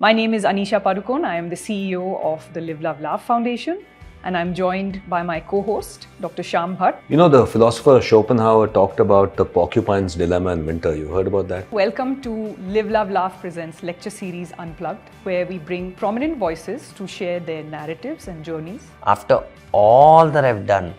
My name is Anisha Padukone. I am the CEO of the LiveLoveLaugh Foundation, and I'm joined by my co-host, Dr. Shyam Bhat. You know, the philosopher Schopenhauer talked about the porcupine's dilemma in winter. You heard about that? Welcome to LiveLoveLaugh presents Lecture Series Unplugged, where we bring prominent voices to share their narratives and journeys. After all that I've done,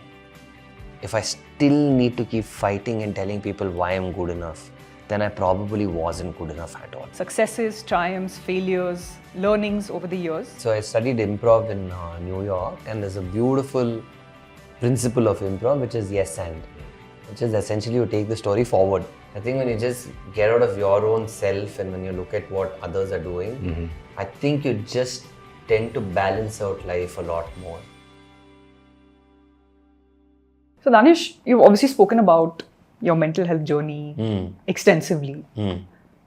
if I still need to keep fighting and telling people why I'm good enough, then I probably wasn't good enough at all. Successes, triumphs, failures, learnings over the years. So I studied improv in New York, and there's a beautiful principle of improv which is yes and, which is essentially you take the story forward. I think when you just get out of your own self and when you look at what others are doing, I think you just tend to balance out life a lot more. So Danish, you've obviously spoken about your mental health journey extensively.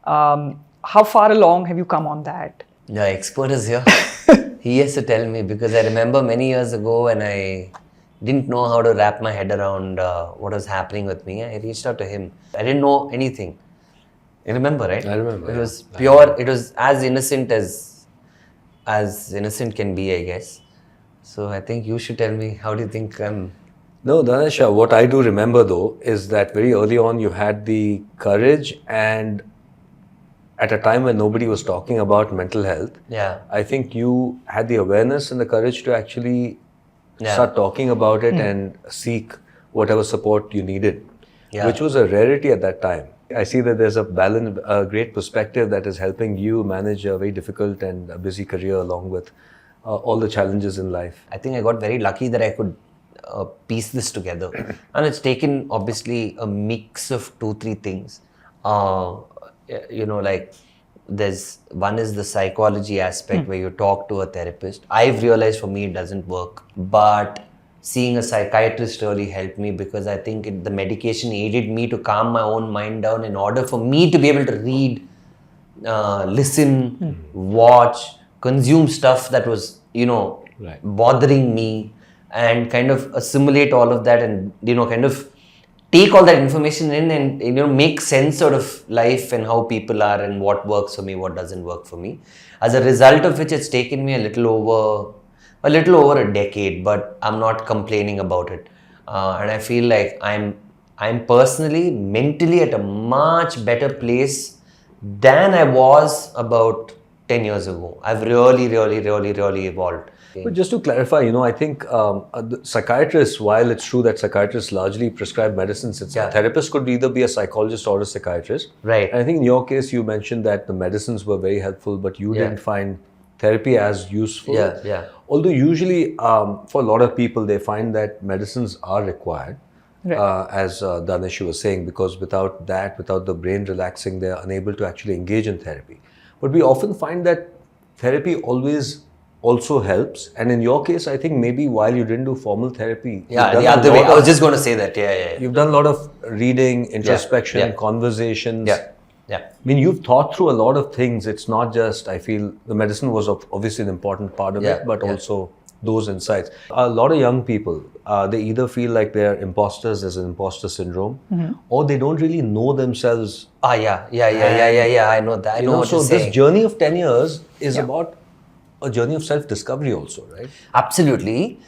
How far along have you come on that? The expert is here. He has to tell me, because I remember many years ago when I didn't know how to wrap my head around what was happening with me. I reached out to him. I didn't know anything. You remember, right? I remember. It was pure. It was as innocent can be, I guess. So I think you should tell me, how do you think I'm... No, Danisha, what I do remember though is that very early on you had the courage, and at a time when nobody was talking about mental health, I think you had the awareness and the courage to actually start talking about it and seek whatever support you needed, which was a rarity at that time. I see that there's a great perspective that is helping you manage a very difficult and a busy career along with all the challenges in life. I think I got very lucky that I could piece this together, and it's taken obviously a mix of 2-3 things. Like there's one is the psychology aspect where you talk to a therapist. I've realized for me it doesn't work, but seeing a psychiatrist really helped me, because I think the medication aided me to calm my own mind down in order for me to be able to read, listen, watch, consume stuff that was bothering me, and kind of assimilate all of that, and kind of take all that information in and make sense out of life and how people are and what works for me, what doesn't work for me. As a result of which, it's taken me a little over a decade, but I'm not complaining about it. And I feel like I'm personally, mentally at a much better place than I was about 10 years ago. I've really evolved. But just to clarify, I think psychiatrists, while it's true that psychiatrists largely prescribe medicines, a therapist could either be a psychologist or a psychiatrist. Right. And I think in your case, you mentioned that the medicines were very helpful, but you didn't find therapy as useful. Although usually for a lot of people, they find that medicines are required, as Danish was saying, because without the brain relaxing, they're unable to actually engage in therapy. But we often find that therapy also helps, and in your case, I think maybe while you didn't do formal therapy, the other way. I was just going to say that. You've done a lot of reading, introspection, conversations. I mean, you've thought through a lot of things. It's not just, I feel, the medicine was obviously an important part of it, but also those insights. A lot of young people, they either feel like they're imposters, there's an imposter syndrome, or they don't really know themselves. I know that. I know what so you're saying. This journey of 10 years is about a journey of self-discovery also, right? Absolutely.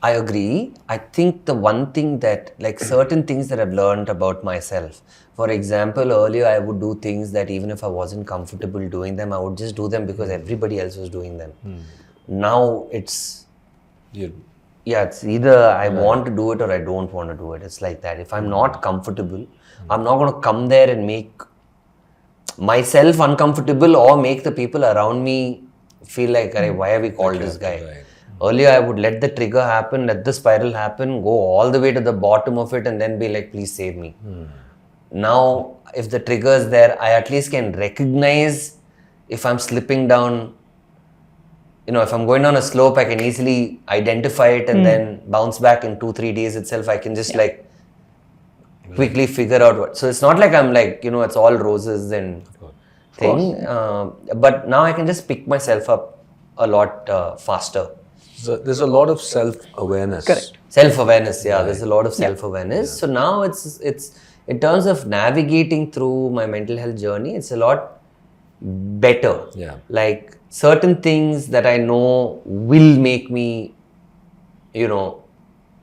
I agree. I think the one thing that, like certain things that I've learned about myself, for example, earlier I would do things that even if I wasn't comfortable doing them, I would just do them because everybody else was doing them. Now it's either I want to do it or I don't want to do it. It's like that. If I'm not comfortable, I'm not going to come there and make myself uncomfortable or make the people around me feel like, why have we called this guy? Right. Earlier, I would let the trigger happen, let the spiral happen, go all the way to the bottom of it and then be like, please save me. Now, if the trigger is there, I at least can recognize if I'm slipping down. If I'm going down a slope, I can easily identify it and then bounce back in 2-3 days itself. I can just quickly figure out what. So it's not like I'm like, it's all roses and thing. But now I can just pick myself up a lot faster. So there's a lot of self-awareness. Correct. Self-awareness, there's a lot of self-awareness. So now it's in terms of navigating through my mental health journey, it's a lot better. Yeah. Like certain things that I know will make me,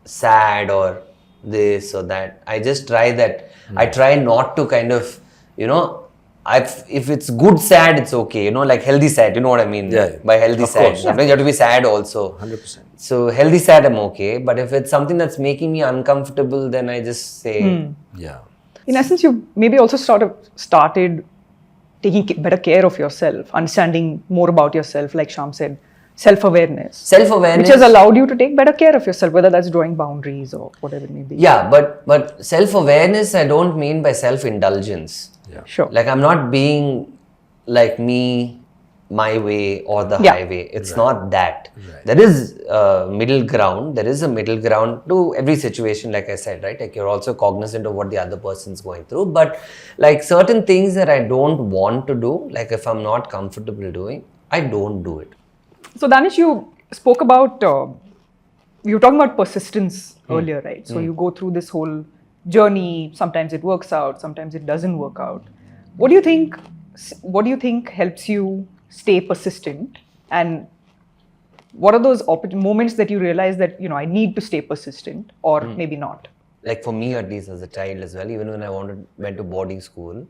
sad or this or that. I just try that. I try not to kind of, if it's good sad, it's okay. Like healthy sad. You know what I mean? Yeah. By healthy Of sad. course. Sometimes you have to be sad also. 100%. So healthy sad, I'm okay. But if it's something that's making me uncomfortable, then I just say, Yeah. In essence, you maybe also started taking better care of yourself, understanding more about yourself, like Shyam said, self-awareness. Self-awareness. Which has allowed you to take better care of yourself, whether that's drawing boundaries or whatever it may be. Yeah, but self-awareness, I don't mean by self-indulgence. Yeah. Sure. Like I'm not being like me, my way or the highway. It's not that. Right. There is a middle ground. There is a middle ground to every situation, like I said, right? Like you're also cognizant of what the other person's going through. But like certain things that I don't want to do, like if I'm not comfortable doing, I don't do it. So Danish, you spoke about, you were talking about persistence earlier, right? So you go through this whole journey. Sometimes it works out, sometimes it doesn't work out. What do you think helps you stay persistent, and what are those moments that you realize that I need to stay persistent, or maybe not? Like for me, at least as a child as well, even when I went to boarding school,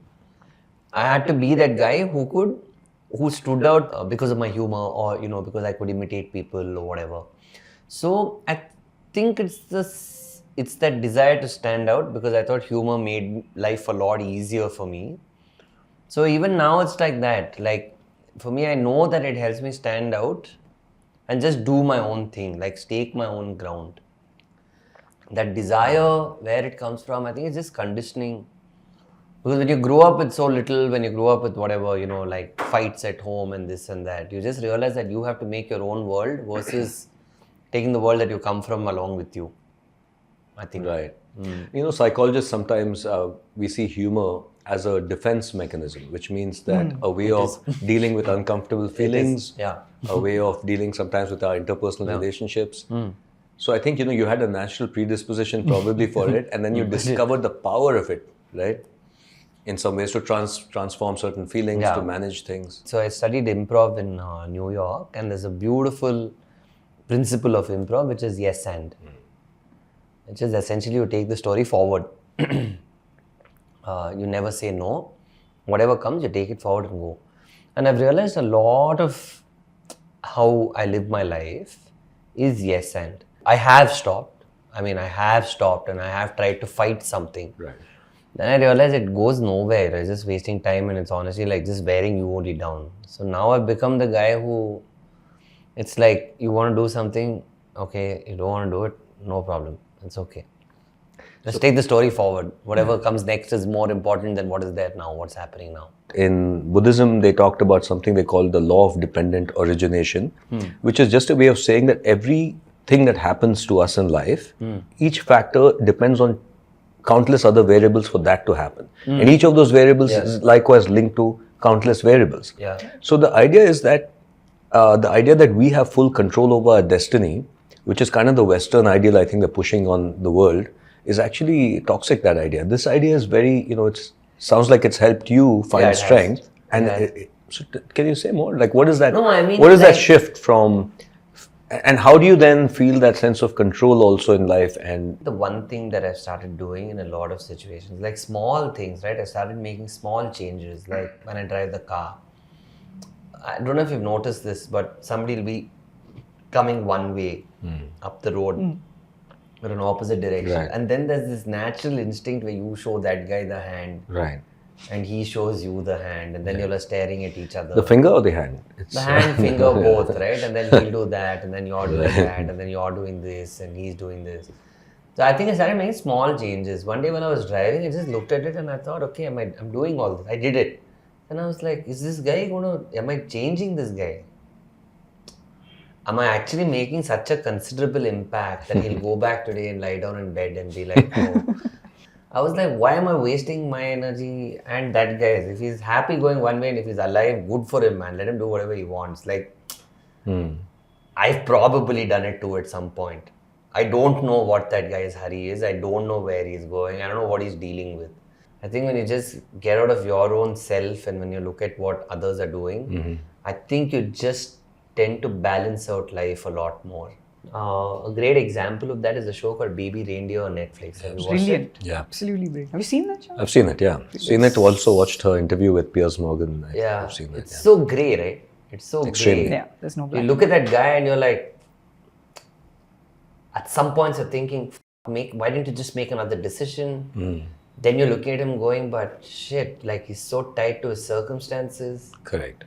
I had to be that guy who stood out because of my humor, or because I could imitate people or whatever. So I think it's that desire to stand out, because I thought humor made life a lot easier for me. So even now it's like that. Like for me, I know that it helps me stand out and just do my own thing, like stake my own ground. That desire, where it comes from, I think it's just conditioning. Because when you grow up with so little, when you grow up with whatever, like fights at home and this and that, you just realize that you have to make your own world versus taking the world that you come from along with you, I think. Right. Psychologists sometimes, we see humor as a defense mechanism, which means that a way of dealing with uncomfortable feelings, a way of dealing sometimes with our interpersonal relationships. So I think, you had a natural predisposition probably for it, and then you discovered the power of it, right? In some ways to transform certain feelings, to manage things. So I studied improv in New York, and there's a beautiful principle of improv, which is yes and. Which is essentially you take the story forward. You never say no. Whatever comes, you take it forward and go. And I've realized a lot of how I live my life is yes and. I have stopped. And I have tried to fight something. Right. Then I realized it goes nowhere. It's just wasting time, and it's honestly like just wearing you only down. So now I've become the guy who, it's like you want to do something, okay, you don't want to do it, no problem. It's okay. Let's take the story forward. Whatever comes next is more important than what is there now, what's happening now. In Buddhism, they talked about something they call the law of dependent origination, which is just a way of saying that everything that happens to us in life, each factor depends on countless other variables for that to happen. And each of those variables is likewise linked to countless variables. Yeah. So the idea is that we have full control over our destiny, which is kind of the Western ideal I think they're pushing on the world, is actually toxic, that idea. This idea is very, it sounds like it's helped you find strength. So can you say more? Like what is that? No, what is that shift from, and how do you then feel that sense of control also in life? And the one thing that I've started doing in a lot of situations, like small things, right? I started making small changes, like when I drive the car. I don't know if you've noticed this, but somebody will be coming one way up the road or an opposite direction. Right. And then there's this natural instinct where you show that guy the hand. right. And he shows you the hand, and then you're staring at each other. The finger or the hand? The hand, finger, both, right? And then he'll do that, and then you're doing that, and then you're doing this, and he's doing this. So I think I started making small changes. One day when I was driving, I just looked at it and I thought, okay, I'm doing all this. I did it. And I was like, is this guy am I changing this guy? Am I actually making such a considerable impact that he'll go back today and lie down in bed and be like, oh. I was like, why am I wasting my energy and that guy's? If he's happy going one way and if he's alive, good for him, man. Let him do whatever he wants. Like, I've probably done it too at some point. I don't know what that guy's hurry is. I don't know where he's going. I don't know what he's dealing with. I think when you just get out of your own self and when you look at what others are doing, I think you just tend to balance out life a lot more. A great example of that is a show called Baby Reindeer on Netflix. Have you watched Brilliant. it? Yeah. Absolutely brilliant. Have you seen that show? I've seen it, yeah. Seen it, also watched her interview with Piers Morgan. I've seen it, It's so grey, right? It's so Extremely. grey. Yeah, there's no You black. look at that guy and you're like, at some points you're thinking, why didn't you just make another decision? Then you're looking at him going, but shit, like he's so tied to his circumstances. Correct.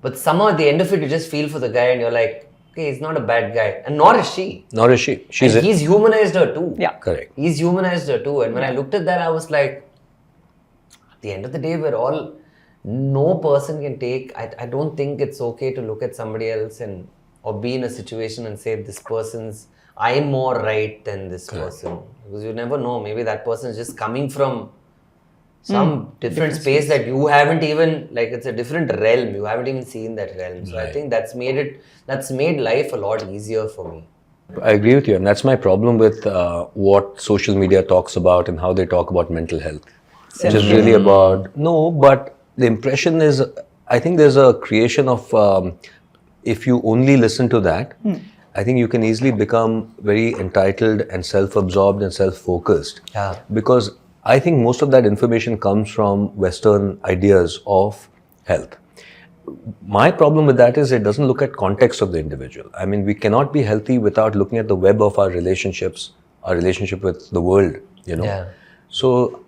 But somehow at the end of it, you just feel for the guy and you're like, okay, he's not a bad guy. And nor is she. Nor is she. He's humanized her too. Yeah. Correct. He's humanized her too. And when I looked at that, I was like, at the end of the day, no person can take, I don't think it's okay to look at somebody else or be in a situation and say I'm more right than this person. Because you never know, maybe that person is just coming from some different space that you haven't even, like it's a different realm, you haven't even seen that realm. So I think that's made life a lot easier for me. I agree with you, and that's my problem with what social media talks about and how they talk about mental health. Which is really about, but the impression is, I think there's a creation of, if you only listen to that, I think you can easily become very entitled and self-absorbed and self-focused. Yeah. Because I think most of that information comes from Western ideas of health. My problem with that is it doesn't look at context of the individual. I mean, we cannot be healthy without looking at the web of our relationships, our relationship with the world, Yeah. So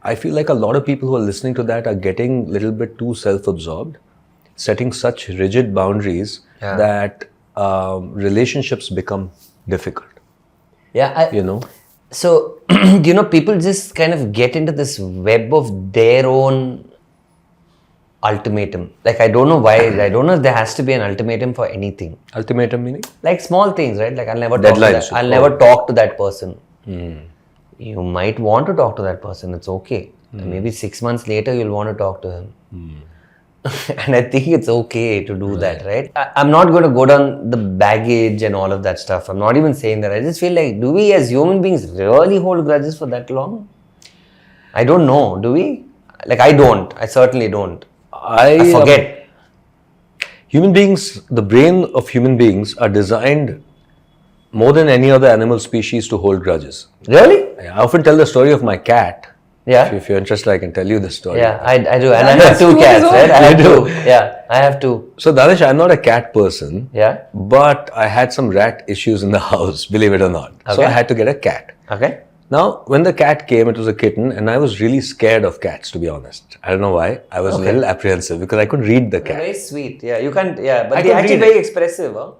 I feel like a lot of people who are listening to that are getting a little bit too self-absorbed, setting such rigid boundaries that relationships become difficult. Yeah. So, people just kind of get into this web of their own ultimatum. Like, I don't know why. I don't know if there has to be an ultimatum for anything. Ultimatum meaning? Like small things, right? Like, I'll never Deadlines. never talk to that person. You might want to talk to that person. It's okay. And maybe 6 months later, you'll want to talk to him. And I think it's okay to do that, right? I'm not going to go down the baggage and all of that stuff. I'm not even saying that. I just feel like, do we as human beings really hold grudges for that long? I don't know. Do we? Like, I don't. I certainly don't. I forget. Human beings, the brain of human beings are designed more than any other animal species to hold grudges. Really? I often tell the story of my cat. Yeah. If you're interested, I can tell you the story. Yeah, I do. And I have 2 cats, right? I have 2. Yeah, I have 2. So, Danish, I'm not a cat person. Yeah. But I had some rat issues in the house, believe it or not. Okay. So, I had to get a cat. Okay. Now, when the cat came, it was a kitten, and I was really scared of cats, to be honest. I don't know why. I was a little apprehensive because I couldn't read the cat. Very sweet. Yeah, you can't. Yeah, but I they're could actually read very expressive. Huh?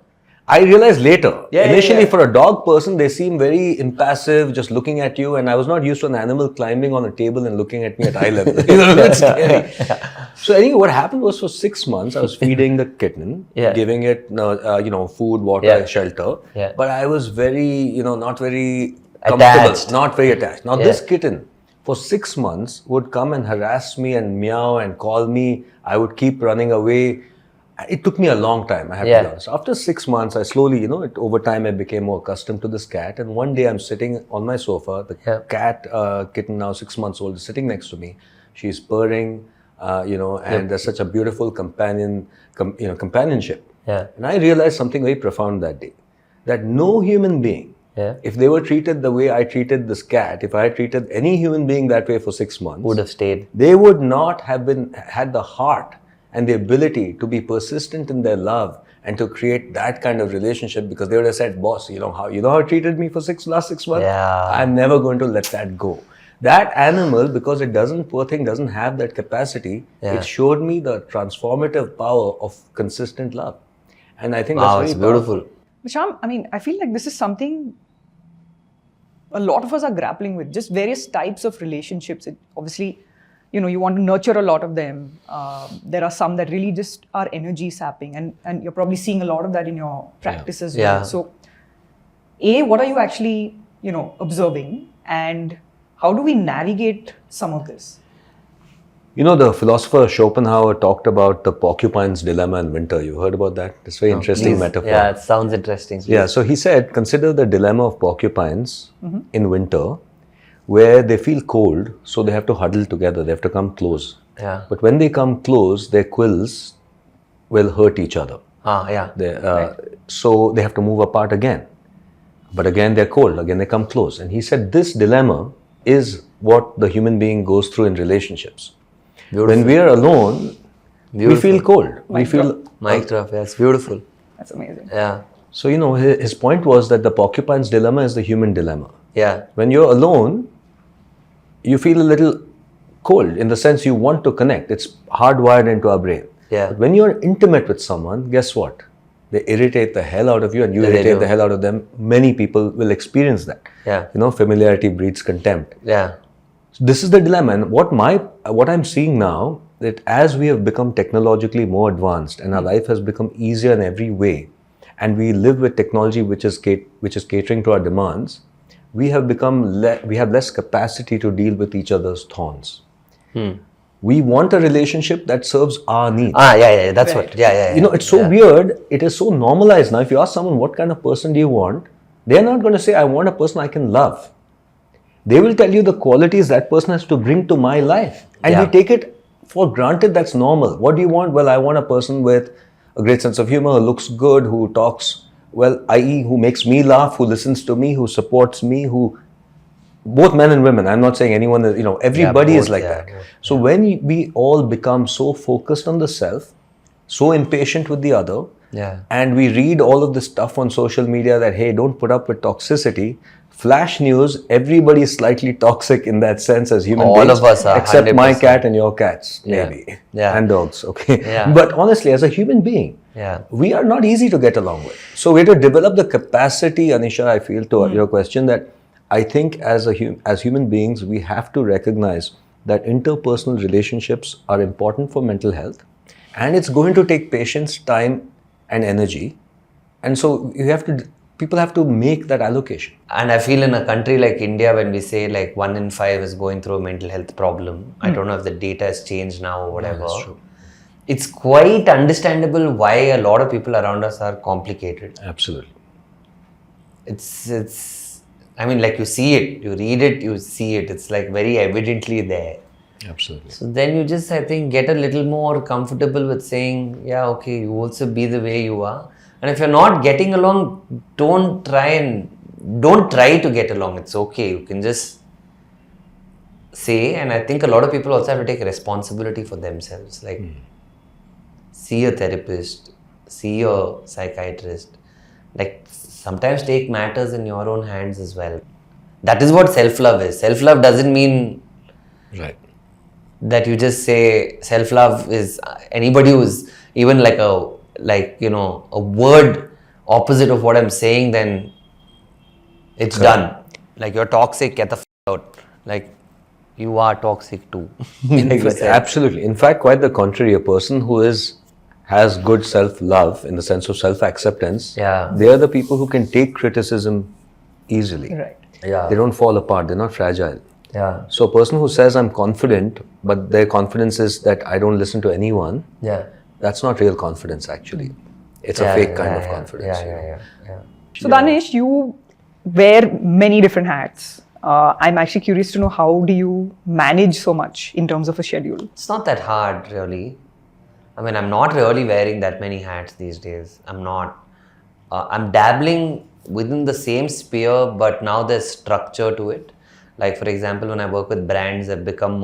I realized later. Initially, yeah. for a dog person, they seem very impassive, just looking at you. And I was not used to an animal climbing on a table and looking at me at eye level. It's scary. So anyway, what happened was for 6 months, I was feeding the kitten, giving it, food, water, shelter. Yeah. But I was very, not very Attached. comfortable, not very attached. Now this kitten, for 6 months, would come and harass me and meow and call me. I would keep running away. It took me a long time, I have to be honest. After 6 months, I slowly, over time, I became more accustomed to this cat. And one day I'm sitting on my sofa, the cat, kitten now 6 months old, is sitting next to me. She's purring, and there's such a beautiful companionship. Yeah. And I realized something very profound that day, that no human being, if they were treated the way I treated this cat, if I had treated any human being that way for 6 months, would have stayed. They would not have had the heart and the ability to be persistent in their love and to create that kind of relationship, because they would have said, boss, you know how it treated me for last 6 months? Yeah. I'm never going to let that go. That animal, because it doesn't have that capacity, it showed me the transformative power of consistent love. And I think that's very beautiful. But Shyam, I feel like this is something a lot of us are grappling with, just various types of relationships. Obviously, you want to nurture a lot of them. There are some that really just are energy sapping, and you're probably seeing a lot of that in your practice as well. So, what are you actually, observing, and how do we navigate some of this? The philosopher Schopenhauer talked about the porcupine's dilemma in winter. You heard about that? It's a very interesting metaphor. Yeah, it sounds interesting. Yeah, so he said, consider the dilemma of porcupines in winter, where they feel cold, so they have to huddle together, they have to come close. Yeah. But when they come close, their quills will hurt each other. So they have to move apart again. But again, they're cold, again they come close. And he said this dilemma is what the human being goes through in relationships. Beautiful. When we are alone, we feel cold. Mic drop, yeah, it's beautiful. That's amazing. Yeah. So, his point was that the porcupine's dilemma is the human dilemma. Yeah. When you're alone, you feel a little cold in the sense you want to connect. It's hardwired into our brain. Yeah. But when you're intimate with someone, guess what? They irritate the hell out of you and you irritate the hell out of them. Many people will experience that. Yeah. Familiarity breeds contempt. Yeah. So this is the dilemma. And what I'm seeing now, that as we have become technologically more advanced and our life has become easier in every way, and we live with technology which is catering to our demands, we have less capacity to deal with each other's thorns. We want a relationship that serves our needs. That's what. It's so weird. It is so normalized now. If you ask someone, what kind of person do you want? They're not going to say, I want a person I can love. They will tell you the qualities that person has to bring to my life. And we take it for granted that's normal. What do you want? Well, I want a person with a great sense of humor, who looks good, who talks well, i.e. who makes me laugh, who listens to me, who supports me, who... Both men and women. I'm not saying anyone is, everybody is like that. So when we all become so focused on the self, so impatient with the other, and we read all of this stuff on social media that, hey, don't put up with toxicity. Flash news, everybody is slightly toxic in that sense as human beings. All of us are. Except 100%. my cat and your cats, maybe. And dogs, okay. But honestly, as a human being, we are not easy to get along with. So we have to develop the capacity, Anisha, I feel, to your question, that I think as human beings, we have to recognize that interpersonal relationships are important for mental health, and it's going to take patience, time, and energy. And so people have to make that allocation. And I feel in a country like India, when we say like 1 in 5 is going through a mental health problem, I don't know if the data has changed now or whatever. That's true. It's quite understandable why a lot of people around us are complicated. Absolutely. I mean, like you see it, you read it, you see it. It's like very evidently there. Absolutely. So then you just, I think, get a little more comfortable with saying, yeah, okay, you also be the way you are. And if you're not getting along, don't try to get along. It's okay. You can just say, and I think a lot of people also have to take responsibility for themselves. Like, see a therapist, see a psychiatrist. Like, sometimes take matters in your own hands as well. That is what self-love is. Self-love doesn't mean that you just say self-love is anybody who's even like a word opposite of what I'm saying, then it's done. Like, you're toxic, get the f out. Like, you are toxic too. Absolutely. In fact, quite the contrary. A person who has good self-love in the sense of self-acceptance, they are the people who can take criticism easily. Right. They don't fall apart. They're not fragile. Yeah. So a person who says, I'm confident, but their confidence is that I don't listen to anyone, that's not real confidence actually. It's a fake kind of confidence. So Danish, you wear many different hats. I'm actually curious to know, how do you manage so much in terms of a schedule? It's not that hard, really. I mean, I'm not really wearing that many hats these days. I'm not. I'm dabbling within the same sphere, but now there's structure to it. Like, for example, when I work with brands, it's become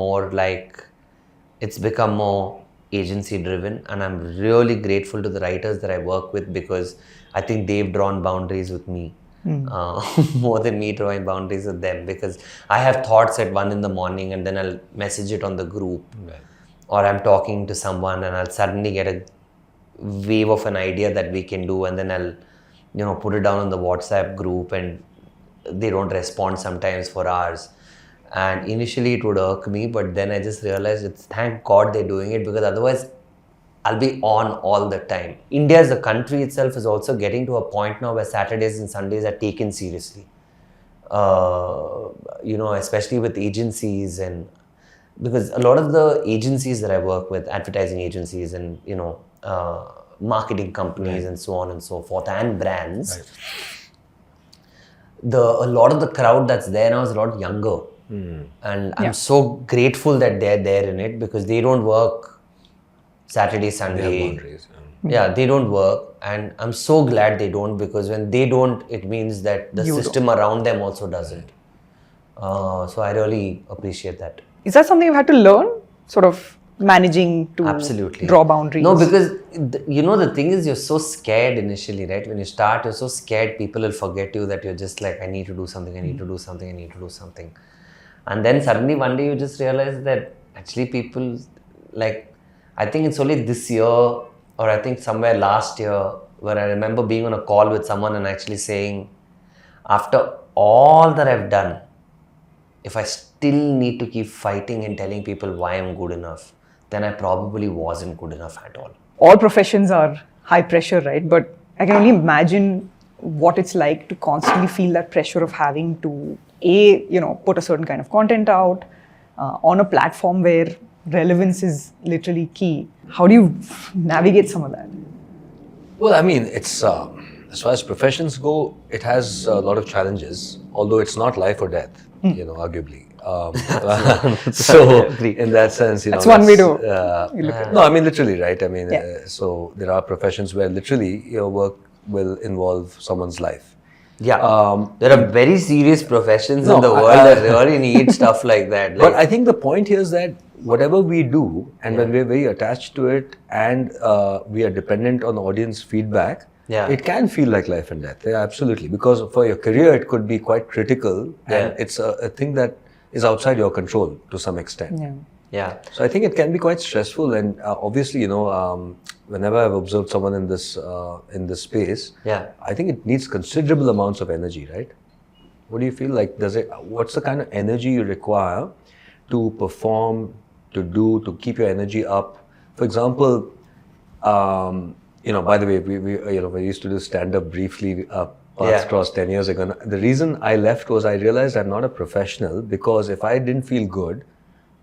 more agency driven, and I'm really grateful to the writers that I work with, because I think they've drawn boundaries with me more than me drawing boundaries with them, because I have thoughts at 1 in the morning and then I'll message it on the group. Or I'm talking to someone and I'll suddenly get a wave of an idea that we can do, and then I'll put it down on the WhatsApp group, and they don't respond sometimes for hours. And initially it would irk me, but then I just realized thank God they're doing it, because otherwise I'll be on all the time. India as a country itself is also getting to a point now where Saturdays and Sundays are taken seriously. Especially with agencies, and because a lot of the agencies that I work with, advertising agencies and, marketing companies and so on and so forth, and brands, a lot of the crowd that's there now is a lot younger. And I'm so grateful that they're there in it, because they don't work Saturday, Sunday. They have boundaries. Yeah, they don't work, and I'm so glad they don't, because when they don't, it means that the system around them also doesn't. So I really appreciate that. Is that something you had to learn, sort of managing to Absolutely. draw boundaries? No, because the thing is, you're so scared initially, right? When you start, you're so scared people will forget you, that you're just like, I need to do something, I need to do something, I need to do something. And then suddenly one day you just realize that actually people, like, I think it's only this year, or I think somewhere last year, where I remember being on a call with someone and actually saying, after all that I've done, if I still need to keep fighting and telling people why I'm good enough, then I probably wasn't good enough at all. All professions are high pressure, right? But I can only imagine what it's like to constantly feel that pressure of having to, put a certain kind of content out on a platform where relevance is literally key. How do you navigate some of that? Well, I mean, it's as far as professions go, it has a lot of challenges, although it's not life or death, arguably. So in that sense, that's one way to look at it. No, I mean literally, right? I mean, so there are professions where literally your work will involve someone's life. Yeah, there are very serious professions in the world that really need stuff like that. Like, but I think the point here is that whatever we do, and when we're very attached to it, and we are dependent on audience feedback, it can feel like life and death. Yeah, absolutely. Because for your career, it could be quite critical, and it's a thing that is outside your control to some extent. Yeah. So I think it can be quite stressful, and obviously, whenever I've observed someone in this space, I think it needs considerable amounts of energy, right? What do you feel like? What's the kind of energy you require to perform, to keep your energy up? For example, by the way, we used to do stand-up briefly. Paths crossed 10 years ago. The reason I left was I realized I'm not a professional, because if I didn't feel good,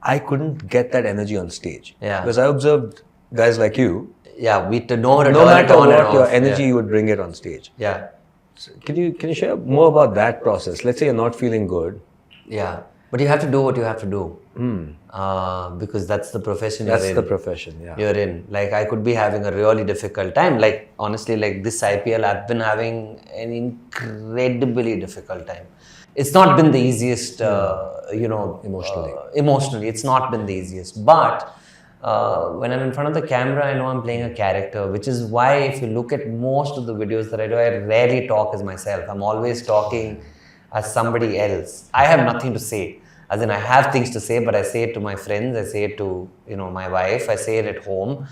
I couldn't get that energy on stage. Because I observed guys like you. No matter what your energy, you would bring it on stage. Yeah. So can you share more about that process? Let's say you're not feeling good. Yeah. But you have to do what you have to do. Because that's the profession you're in. That's the profession, you're in. Like, I could be having a really difficult time. Like, honestly, like this IPL, I've been having an incredibly difficult time. It's not been the easiest, emotionally, it's not been the easiest. But when I'm in front of the camera, I know I'm playing a character, which is why if you look at most of the videos that I do, I rarely talk as myself. I'm always talking as somebody else. I have nothing to say. As in, I have things to say, but I say it to my friends, I say it to, my wife, I say it at home.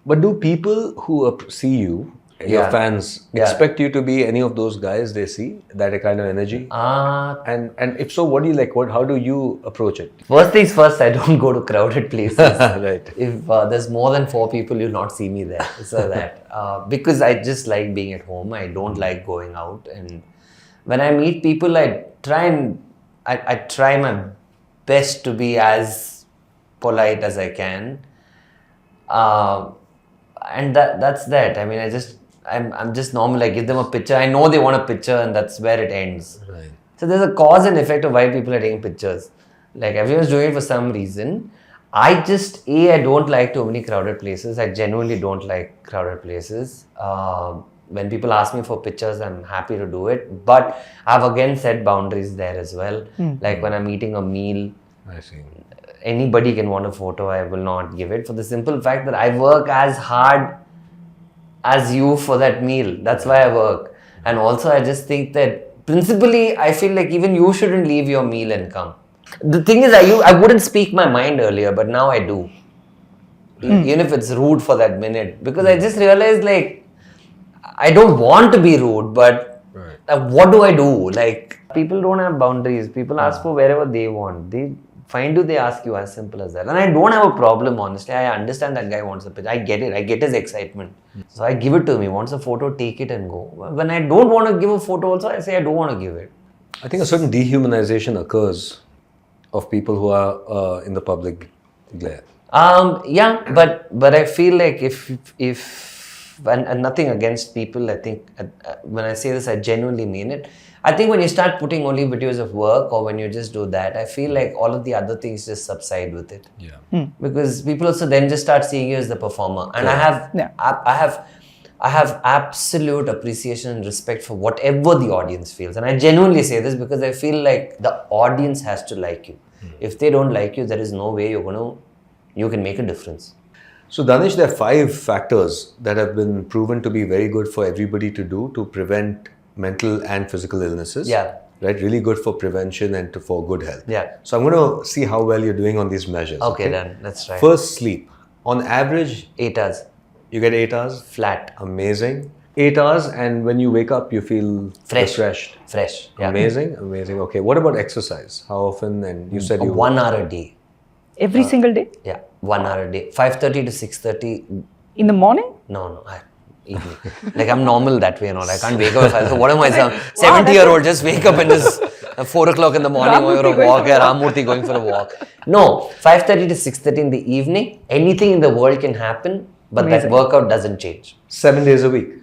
But do people who see you, your fans, expect you to be any of those guys they see, that kind of energy? And if so, what do you like? How do you approach it? First things first, I don't go to crowded places. Right. If there's more than 4 people, you'll not see me there. So that because I just like being at home. I don't like going out. And when I meet people, I try my best to be as polite as I can. And that's that. I mean, I'm just normal. I give them a picture. I know they want a picture, and that's where it ends. Right. So there's a cause and effect of why people are taking pictures. Like, everyone's doing it for some reason. I don't like too many crowded places. I genuinely don't like crowded places. When people ask me for pictures, I'm happy to do it. But I've again set boundaries there as well. Like, when I'm eating a meal, I see. Anybody can want a photo. I will not give it, for the simple fact that I work as hard as you for that meal. That's why I work. And also, I just think that principally, I feel like even you shouldn't leave your meal and come. The thing is, I wouldn't speak my mind earlier, but now I do. Even if it's rude for that minute. Because I just realized, like, I don't want to be rude, but what do I do? Like, people don't have boundaries. People ask for wherever they want. They find you, they ask you, as simple as that. And I don't have a problem, honestly. I understand that guy wants a picture. I get it. I get his excitement. So I give it to him. He wants a photo, take it and go. When I don't want to give a photo also, I say I don't want to give it. I think a certain dehumanization occurs of people who are in the public glare. But I feel like if and nothing against people, I think when I say this, I genuinely mean it. I think when you start putting only videos of work, or when you just do that, I feel like all of the other things just subside with it. Yeah. Because people also then just start seeing you as the performer. And I have absolute appreciation and respect for whatever the audience feels. And I genuinely say this because I feel like the audience has to like you. If they don't like you, there is no way you can make a difference. So Danish, there are 5 factors that have been proven to be very good for everybody to do to prevent mental and physical illnesses. Yeah. Right? Really good for prevention and for good health. Yeah. So I'm going to see how well you're doing on these measures. Okay, done. Let's try. First, sleep. On average, 8 hours. You get 8 hours? Flat. Amazing. 8 hours, and when you wake up, you feel refreshed. Fresh. Yeah. Amazing. Okay. What about exercise? How often? And you said 1 hour a day. Every single day? Yeah, 1 hour a day. 5:30 to 6:30. In the morning? No. Evening. Like I'm normal that way and all. I can't wake up. So what am I, some 70-year-old just wake up and just 4 o'clock in the morning or a walk. Ramurthy going for a walk. No, 5:30 to 6:30 in the evening. Anything in the world can happen, but that workout doesn't change. 7 days a week?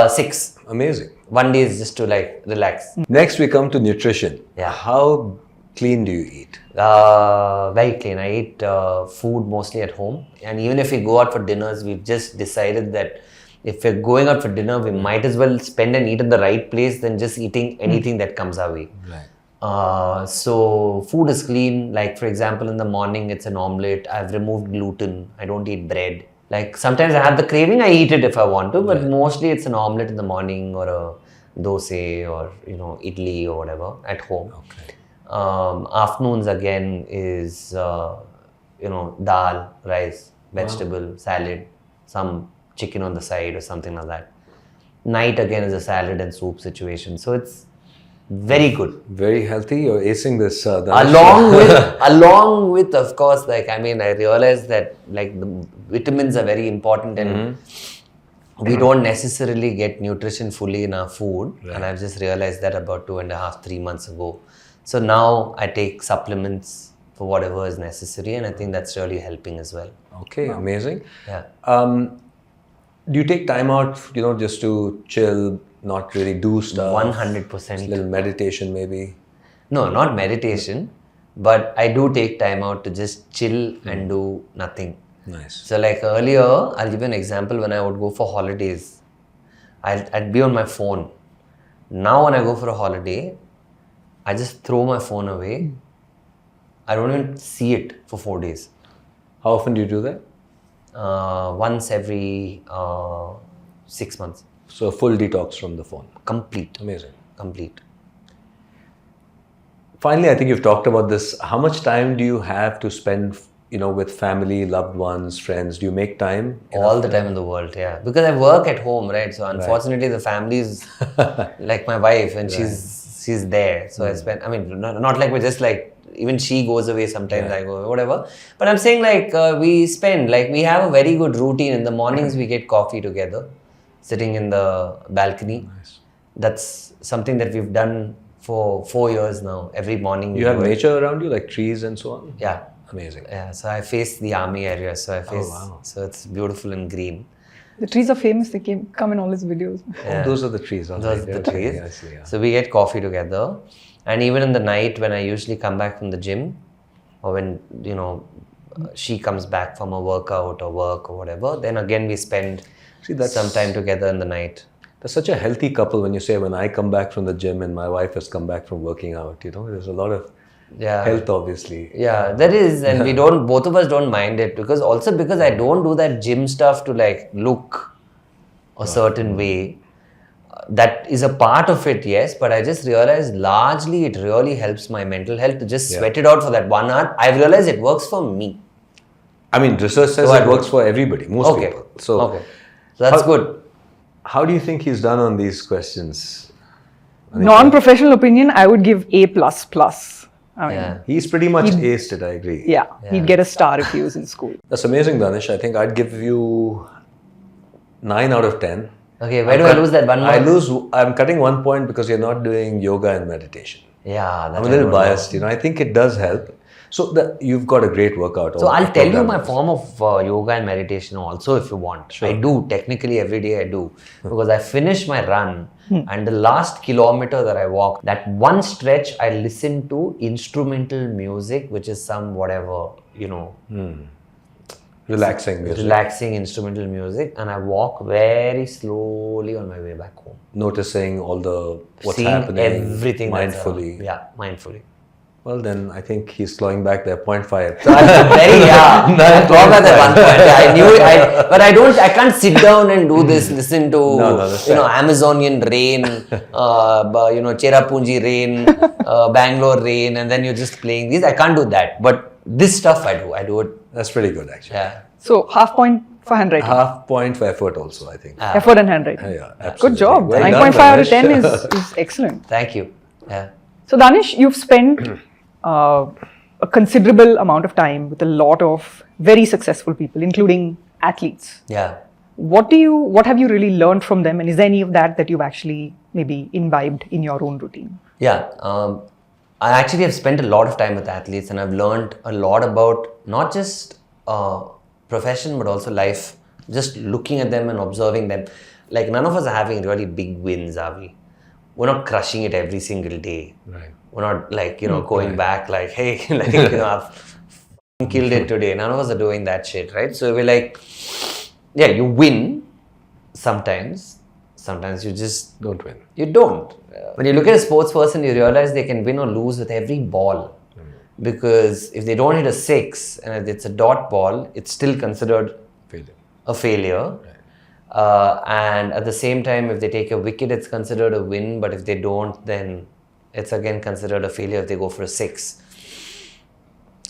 6. Amazing. 1 day is just to like relax. Next we come to nutrition. Yeah. How clean do you eat? Very clean. I eat food mostly at home. And even if we go out for dinners, we've just decided that if we're going out for dinner, we might as well spend and eat in the right place than just eating anything that comes our way. Right. So food is clean. Like for example, in the morning, it's an omelette. I've removed gluten. I don't eat bread. Like sometimes I have the craving, I eat it if I want to, but mostly it's an omelette in the morning or a dosa or, idli or whatever at home. Okay. Afternoons again is, dal, rice, vegetable, salad, some chicken on the side or something like that. Night again is a salad and soup situation. So it's very good. Very healthy. You're acing this. Along with, of course, I realized that the vitamins are very important and we don't necessarily get nutrition fully in our food. Right. And I've just realized that about 2.5, 3 months ago. So now I take supplements for whatever is necessary, and I think that's really helping as well. Okay, amazing. Yeah. Do you take time out, just to chill, not really do stuff? 100%. A little meditation maybe? No, not meditation, but I do take time out to just chill and do nothing. Nice. So earlier, I'll give you an example. When I would go for holidays, I'd be on my phone. Now when I go for a holiday, I just throw my phone away. I don't even see it for 4 days. How often do you do that? Once every 6 months. So a full detox from the phone. Complete. Amazing. Complete. Finally, I think you've talked about this. How much time do you have to spend, with family, loved ones, friends? Do you make time? All the time in the world, yeah. Because I work at home, right? So unfortunately, the family is like my wife, and she's there. So I spend. Not like we're just even she goes away sometimes. I go whatever. But I'm saying we spend we have a very good routine. In the mornings we get coffee together, sitting in the balcony. Nice. That's something that we've done for 4 years now. Every morning. You have nature around you, like trees and so on? Yeah. Amazing. Yeah. So I face the army area. So I face. Oh, wow. So it's beautiful and green. The trees are famous. They come in all his videos. Yeah. Oh, those are the trees. Those are the trees. I see, yeah. So we get coffee together. And even in the night when I usually come back from the gym, or when, she comes back from a workout or work or whatever, then again we spend some time together in the night. That's such a healthy couple when you say, when I come back from the gym and my wife has come back from working out, there's a lot of health obviously. Yeah, there is, and we both of us don't mind it because I don't do that gym stuff to look a certain way. That is a part of it, yes, but I just realized largely it really helps my mental health to just sweat it out for that 1 hour. I've realized it works for me. Research says it works for everybody, most people. So that's good. How do you think he's done on these questions? Non-professional opinion, I would give A++. He's pretty much aced it, I agree. Yeah, he'd get a star if he was in school. That's amazing, Danish. I think I'd give you 9 out of 10. Okay, where do I lose that 1 point? I'm cutting 1 point because you're not doing yoga and meditation. Yeah, I'm a little biased, I think it does help. So you've got a great workout. So I'll tell you my form of yoga and meditation also if you want. Sure. I do, technically every day I do. Because I finish my run and the last kilometer that I walk, that one stretch I listen to instrumental music, which is some whatever, Relaxing music. Relaxing instrumental music, and I walk very slowly on my way back home. Noticing all what's Seeing happening. Everything mindfully. Mindfully. Well, then I think he's slowing back there 0.5. So I thought at one point. I knew it, but I can't sit down and do this. Listen to Amazonian rain, Cherrapunji rain, Bangalore rain, and then you're just playing these. I can't do that. But this stuff I do. I do it. That's pretty good, actually. Yeah. So half point for handwriting. Half point for effort also, I think. Effort and handwriting. Yeah, absolutely. Good job. Well 9.5 done, out of 10 is excellent. Thank you. Yeah. So Danish, you've spent a considerable amount of time with a lot of very successful people, including athletes. Yeah. What have you really learned from them, and is there any of that you've actually maybe imbibed in your own routine? Yeah. I actually have spent a lot of time with athletes, and I've learned a lot about not just profession but also life. Just looking at them and observing them. Like, none of us are having really big wins, are we? We're not crushing it every single day. Right. We're not going back like, hey, I've killed it today. None of us are doing that shit, right? So we're like, yeah, you win sometimes. Sometimes you just don't win. You don't. When you look at a sports person, you realize they can win or lose with every ball. Because if they don't hit a 6 and it's a dot ball, it's still considered a failure. Right. And at the same time, if they take a wicket, it's considered a win. But if they don't, then it's again considered a failure if they go for a 6.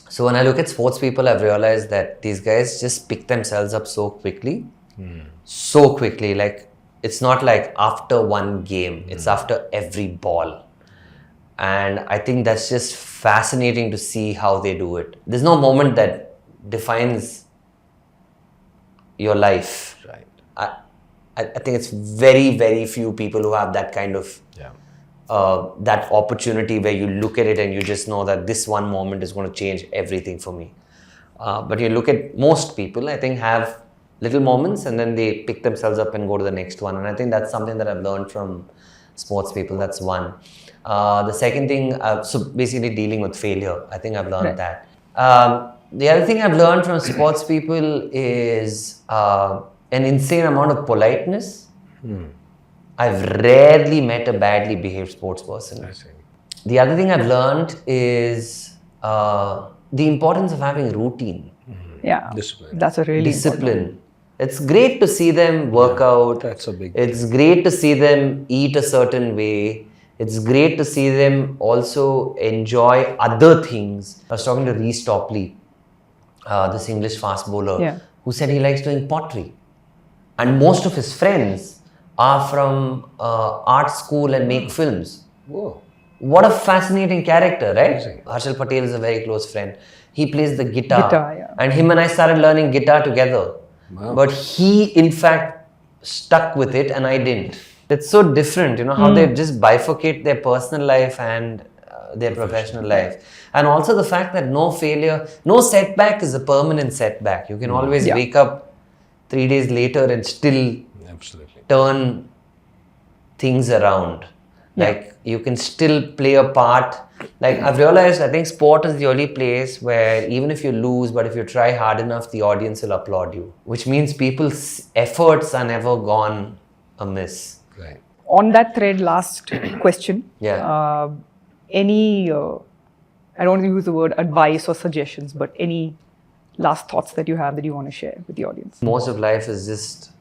So when I look at sports people, I've realized that these guys just pick themselves up so quickly. So quickly. Like, it's not like after one game, it's after every ball. And I think that's just fascinating to see how they do it. There's no moment that defines your life. Right. I think it's very, very few people who have that kind of that opportunity where you look at it and you just know that this one moment is going to change everything for me. But you look at most people, I think, have little moments and then they pick themselves up and go to the next one. And I think that's something that I've learned from sports people. That's one. The second thing, so basically dealing with failure. I think I've learned that. The other thing I've learned from sports people is an insane amount of politeness. I've rarely met a badly behaved sports person. I see. The other thing I've learned is the importance of having routine. Yeah, Discipline. That's a really Discipline. It's great to see them work out. That's a big It's great to see them eat a certain way. It's great to see them also enjoy other things. I was talking to Reece Topley, this English fast bowler, who said he likes doing pottery. And most of his friends are from art school and make films. Whoa. What a fascinating character, right? Amazing. Harshal Patel is a very close friend. He plays the guitar. Yeah. And him and I started learning guitar together. Wow. But he, in fact, stuck with it and I didn't. It's so different, how they just bifurcate their personal life and their professional life. And also the fact that no failure, no setback is a permanent setback. You can always wake up 3 days later and still turn things around. Like, you can still play a part. Like, I've realized, I think sport is the only place where even if you lose, but if you try hard enough, the audience will applaud you. Which means people's efforts are never gone amiss. Right. On that thread, last question. Any, I don't want to use the word advice or suggestions, but any last thoughts that you have that you want to share with the audience? Most of life is just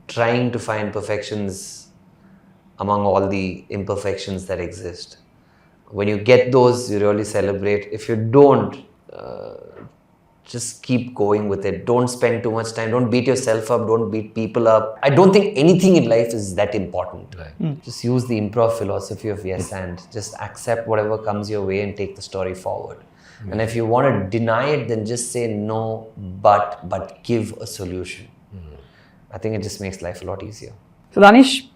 trying to find perfections among all the imperfections that exist. When you get those, you really celebrate. If you don't, just keep going with it. Don't spend too much time. Don't beat yourself up. Don't beat people up. I don't think anything in life is that important. Right. Just use the improv philosophy of yes and. Just accept whatever comes your way and take the story forward. And if you want to deny it, then just say no, but give a solution. I think it just makes life a lot easier. So Danish,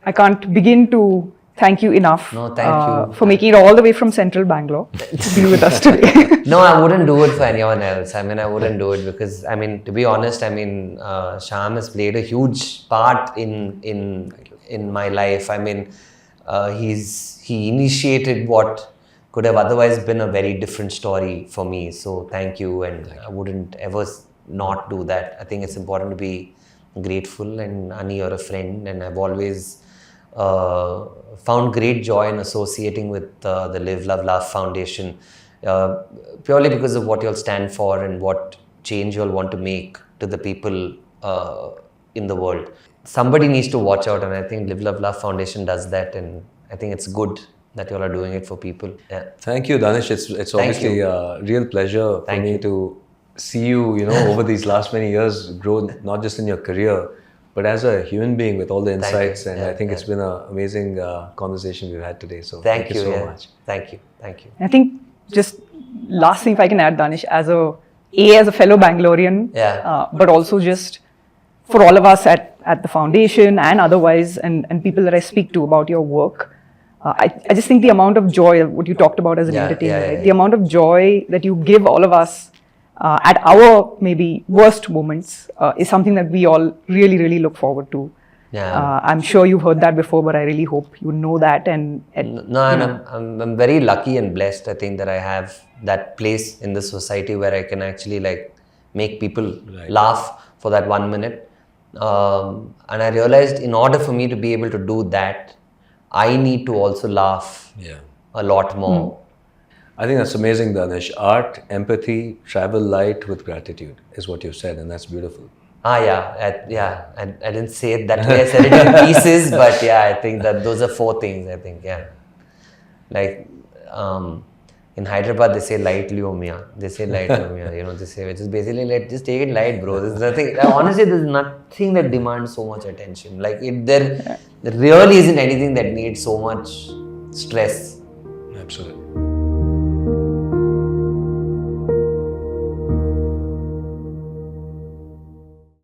I can't begin to thank you enough No, thank you. for making it all the way from central Bangalore to be with us today. No, I wouldn't do it for anyone else. I mean, I wouldn't do it because, I mean, to be honest, I mean, Shyam has played a huge part in my life. I mean, he initiated what could have otherwise been a very different story for me. So thank you, and I wouldn't ever not do that. I think it's important to be grateful, and Ani, you're a friend, and I've always found great joy in associating with the LiveLoveLaugh Foundation, purely because of what you'll stand for and what change you'll want to make to the people in the world. Somebody needs to watch out, and I think LiveLoveLaugh Foundation does that, and I think it's good that you all are doing it for people. Yeah. Thank you, Danish. It's obviously a real pleasure for me to see you, over these last many years grow, not just in your career, but as a human being with all the insights. And I think it's been an amazing conversation we've had today. So thank you so much. Thank you. I think just last thing if I can add, Danish, as a fellow Bangalorean, but also just for all of us at the foundation and otherwise, and people that I speak to about your work, I just think the amount of joy, what you talked about as an entertainer, right? The amount of joy that you give all of us at our maybe worst moments is something that we all really, really look forward to. I'm sure you've heard that before, but I really hope you know that. And I'm very lucky and blessed. I think that I have that place in the society where I can actually make people laugh for that 1 minute. And I realized in order for me to be able to do that, I need to also laugh a lot more. I think that's amazing, Danish. Art, empathy, travel light with gratitude is what you said, and that's beautiful. I didn't say it that way. I said it in pieces, but I think that those are 4 things. I think, like in Hyderabad they say lightly omia. They say lightly omia. They say, which is basically just take it light, bro. There's nothing. Honestly, there's nothing that demands so much attention. There really isn't anything that needs so much stress. Absolutely.